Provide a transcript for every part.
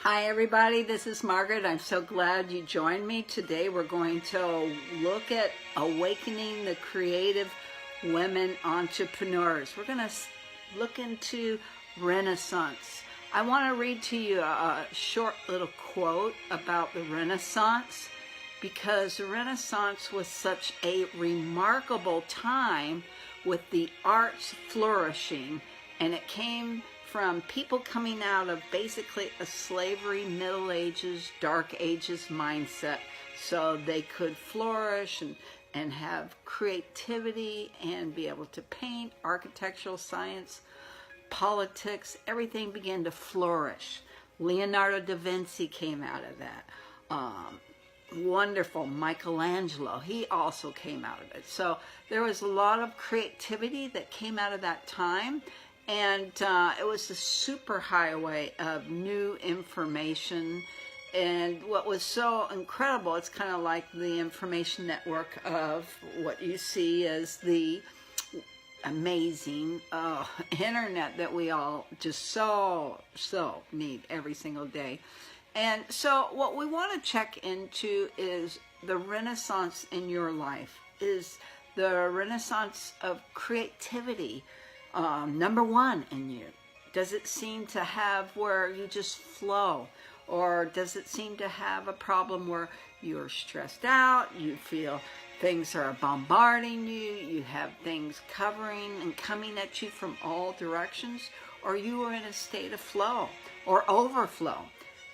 Hi everybody, this is Margaret. I'm so glad you joined me. Today we're going to look at awakening the creative women entrepreneurs. We're going to look into Renaissance. I want to read to you a short little quote about the Renaissance, because the Renaissance was such a remarkable time with the arts flourishing, and it came from people coming out of basically a slavery, Middle Ages, Dark Ages mindset, so they could flourish and have creativity and be able to paint, architectural science, politics, everything began to flourish. Leonardo da Vinci came out of that. Wonderful Michelangelo, he also came out of it. So there was a lot of creativity that came out of that time. And it was a super highway of new information. And what was so incredible, it's kind of like the information network of what you see as the amazing internet that we all just so need every single day. And so what we want to check into is the Renaissance in your life, is the Renaissance of creativity. Number one in you. Does it seem to have where you just flow? Or does it seem to have a problem where you're stressed out, you feel things are bombarding you, you have things covering and coming at you from all directions, or you are in a state of flow or overflow?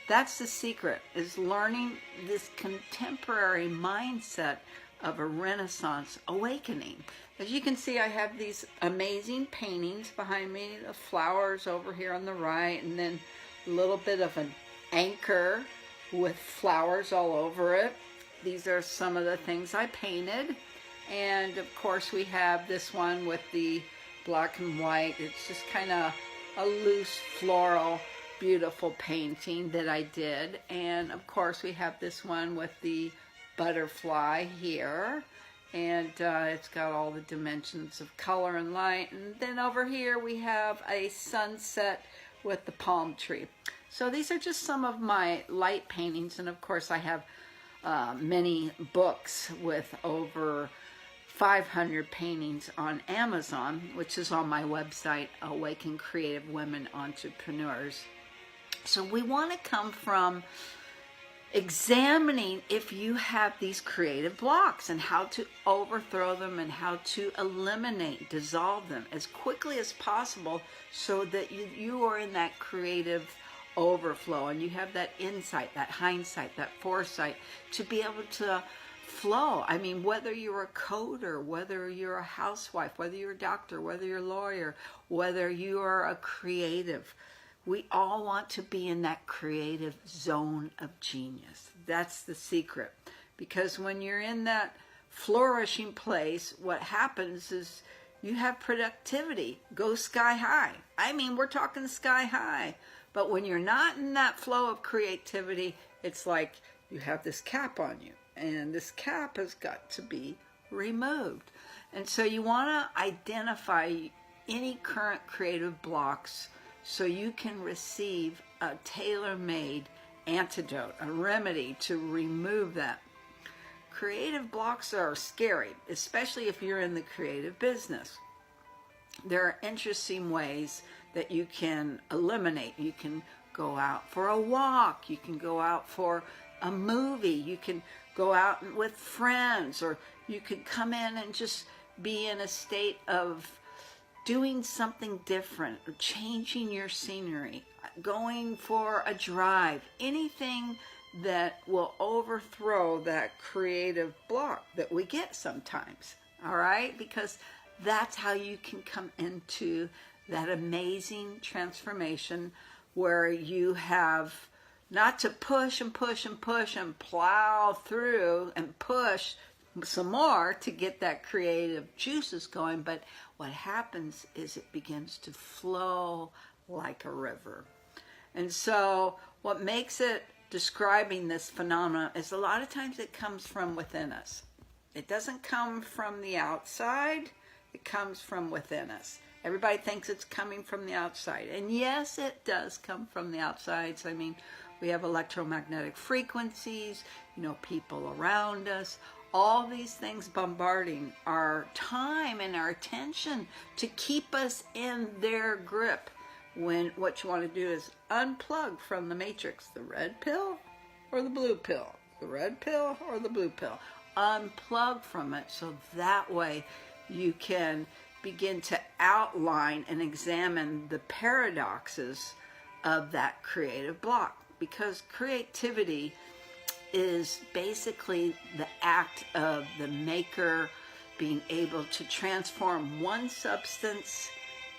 That's the secret, is learning this contemporary mindset of a Renaissance awakening. As you can see, I have these amazing paintings behind me, the flowers over here on the right, and then a little bit of an anchor with flowers all over it. These are some of the things I painted. And of course we have this one with the black and white. It's just kind of a loose floral, beautiful painting that I did. And of course we have this one with the butterfly here, and it's got all the dimensions of color and light. And then over here we have a sunset with the palm tree. So these are just some of my light paintings, and of course I have many books with over 500 paintings on Amazon, which is on my website, Awaken Creative Women Entrepreneurs. So we want to come from examining if you have these creative blocks and how to overthrow them and how to eliminate, dissolve them as quickly as possible, so that you are in that creative overflow and you have that insight, that hindsight, that foresight to be able to flow. I mean, whether you're a coder, whether you're a housewife, whether you're a doctor, whether you're a lawyer, whether you are a creative, we all want to be in that creative zone of genius. That's the secret. Because when you're in that flourishing place, what happens is you have productivity go sky high. I mean, we're talking sky high. But when you're not in that flow of creativity, it's like you have this cap on you. And this cap has got to be removed. And so you want to identify any current creative blocks, so you can receive a tailor-made antidote, a remedy to remove that. Creative blocks are scary, especially if you're in the creative business. There are interesting ways that you can eliminate. You can go out for a walk, you can go out for a movie, you can go out with friends, or you could come in and just be in a state of doing something different, or changing your scenery, going for a drive, anything that will overthrow that creative block that we get sometimes, all right? Because that's how you can come into that amazing transformation where you have not to push and push and push and plow through and push some more to get that creative juices going, but what happens is it begins to flow like a river. And so what makes it describing this phenomenon is a lot of times it comes from within us. It doesn't come from the outside, it comes from within us. Everybody thinks it's coming from the outside, and yes, it does come from the outside. So I mean, We have electromagnetic frequencies, people around us, all these things bombarding our time and our attention to keep us in their grip. When what you want to do is unplug from the matrix, the red pill or the blue pill, the red pill or the blue pill. Unplug from it so that way you can begin to outline and examine the paradoxes of that creative block. Because creativity is basically the act of the maker being able to transform one substance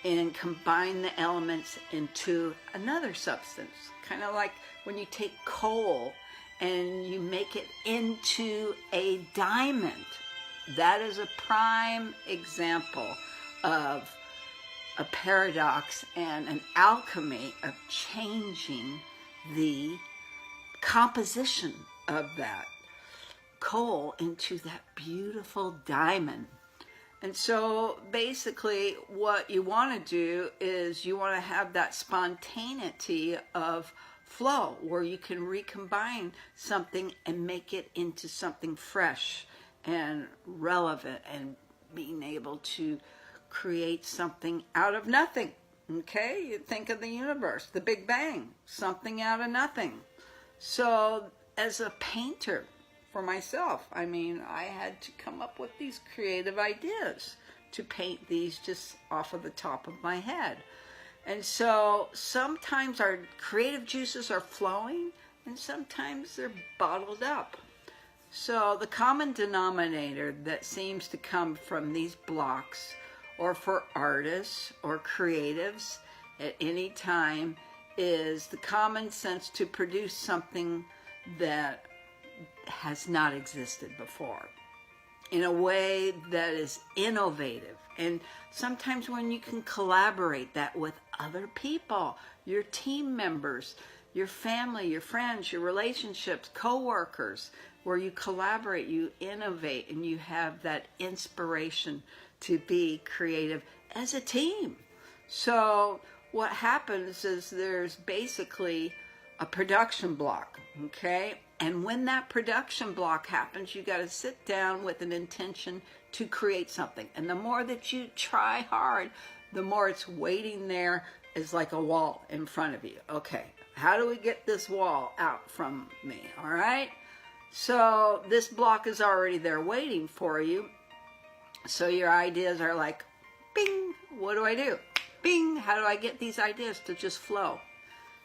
and combine the elements into another substance. Kind of like when you take coal and you make it into a diamond. That is a prime example of a paradox and an alchemy of changing the composition of that coal into that beautiful diamond. And so basically what you want to do is you want to have that spontaneity of flow where you can recombine something and make it into something fresh and relevant and being able to create something out of nothing. Okay, you think of the universe, the Big Bang, something out of nothing. So as a painter, for myself, I had to come up with these creative ideas to paint these just off of the top of my head. And so sometimes our creative juices are flowing and sometimes they're bottled up. So the common denominator that seems to come from these blocks, or for artists or creatives at any time, is the common sense to produce something that has not existed before in a way that is innovative. And sometimes when you can collaborate that with other people, your team members, your family, your friends, your relationships, co-workers, where you collaborate, you innovate, and you have that inspiration to be creative as a team. So what happens is there's basically a production block, okay? And when that production block happens, you got to sit down with an intention to create something. And the more that you try hard, the more it's waiting there as like a wall in front of you. Okay, how do we get this wall out from me? All right? So this block is already there waiting for you. So your ideas are like, bing, what do I do? Bing, how do I get these ideas to just flow?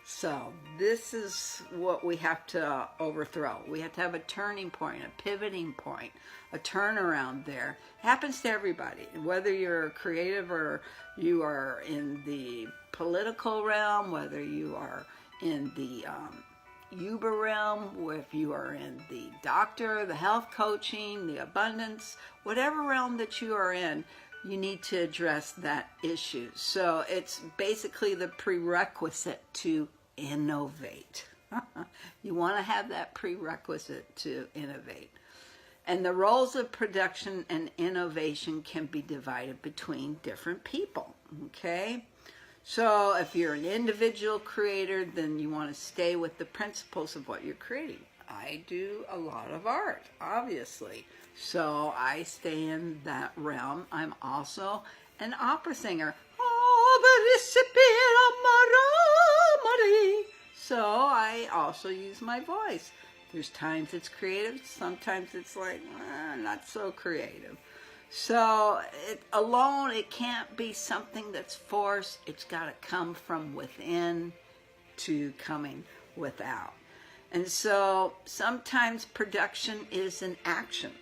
So this is what we have to overthrow. We have to have a turning point, a pivoting point, a turnaround there. It happens to everybody, whether you're creative or you are in the political realm, whether you are in the Uber realm, if you are in the doctor, the health coaching, the abundance, whatever realm that you are in, you need to address that issue. So it's basically the prerequisite to innovate. You want to have that prerequisite to innovate. And the roles of production and innovation can be divided between different people, okay? So if you're an individual creator, then you want to stay with the principles of what you're creating. I do a lot of art, obviously. So I stay in that realm. I'm also an opera singer. So I also use my voice. There's times it's creative, sometimes it's like, not so creative. So it can't be something that's forced. It's got to come from within to coming without. And so sometimes production is an action.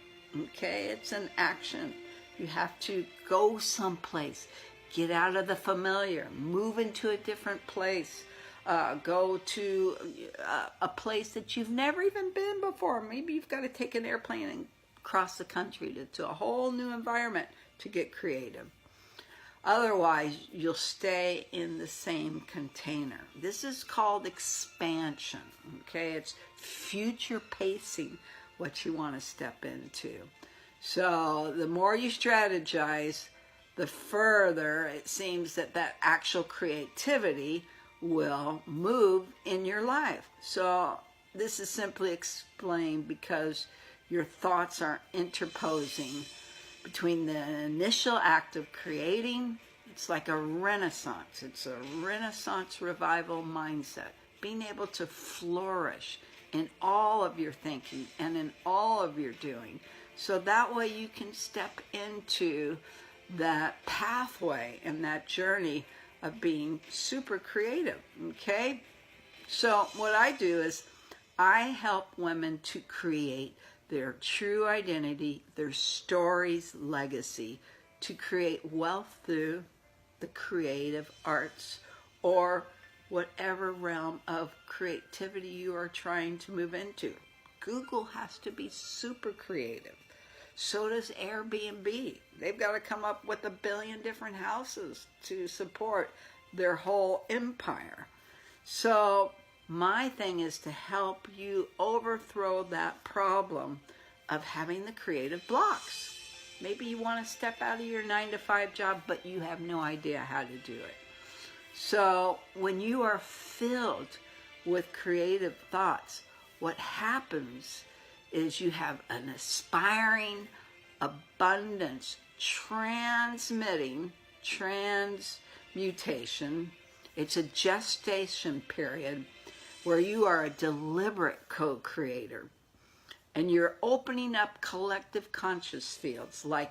Okay, it's an action. You have to go someplace, get out of the familiar, move into a different place, go to a place that you've never even been before. Maybe you've got to take an airplane and cross the country to a whole new environment to get creative. Otherwise, you'll stay in the same container. This is called expansion, okay? It's future pacing what you want to step into. So the more you strategize, the further it seems that actual creativity will move in your life. So this is simply explained because your thoughts are interposing between the initial act of creating. It's like a renaissance. It's a renaissance revival mindset. Being able to flourish in all of your thinking and in all of your doing. So that way you can step into that pathway and that journey of being super creative, okay? So what I do is I help women to create their true identity, their story's legacy, to create wealth through the creative arts or whatever realm of creativity you are trying to move into. Google has to be super creative. So does Airbnb. They've got to come up with 1 billion different houses to support their whole empire. So my thing is to help you overthrow that problem of having the creative blocks. Maybe you want to step out of your 9-to-5 job, but you have no idea how to do it. So when you are filled with creative thoughts, what happens is you have an aspiring abundance transmutation. It's a gestation period where you are a deliberate co-creator and you're opening up collective conscious fields. Like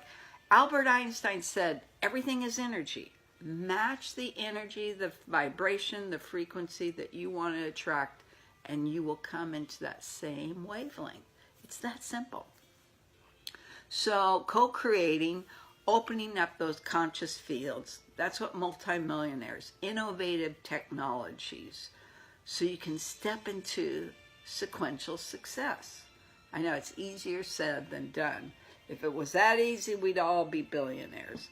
Albert Einstein said, everything is energy. Match the energy, the vibration, the frequency that you want to attract, and you will come into that same wavelength. It's that simple. So co-creating, opening up those conscious fields, that's what multimillionaires, innovative technologies, so you can step into sequential success. I know it's easier said than done. If it was that easy, we'd all be billionaires.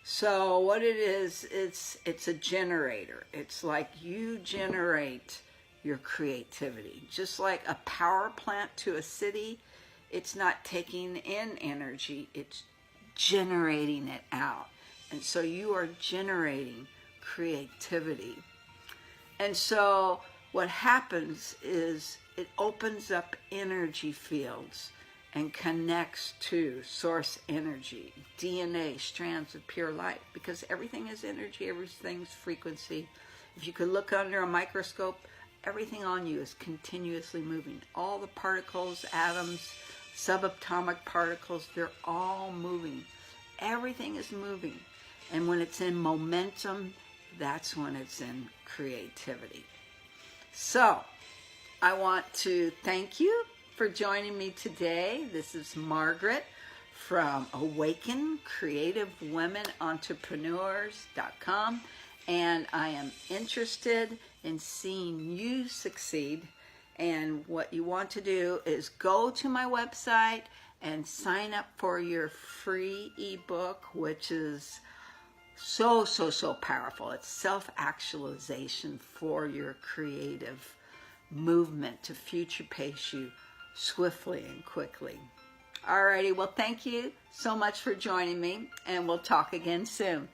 So what it is, it's a generator. It's like you generate your creativity. Just like a power plant to a city, it's not taking in energy, it's generating it out. And so you are generating creativity. And so what happens is it opens up energy fields and connects to source energy, DNA, strands of pure light, because everything is energy, everything's frequency. If you could look under a microscope, everything on you is continuously moving. All the particles, atoms, subatomic particles, they're all moving. Everything is moving. And when it's in momentum, that's when it's in creativity. So, I want to thank you for joining me today. This is Margaret from AwakenCreativeWomenEntrepreneurs.com, and I am interested in seeing you succeed. And what you want to do is go to my website and sign up for your free ebook, which is so powerful. It's self-actualization for your creative movement to future pace you swiftly and quickly. Alrighty, well, thank you so much for joining me, and we'll talk again soon.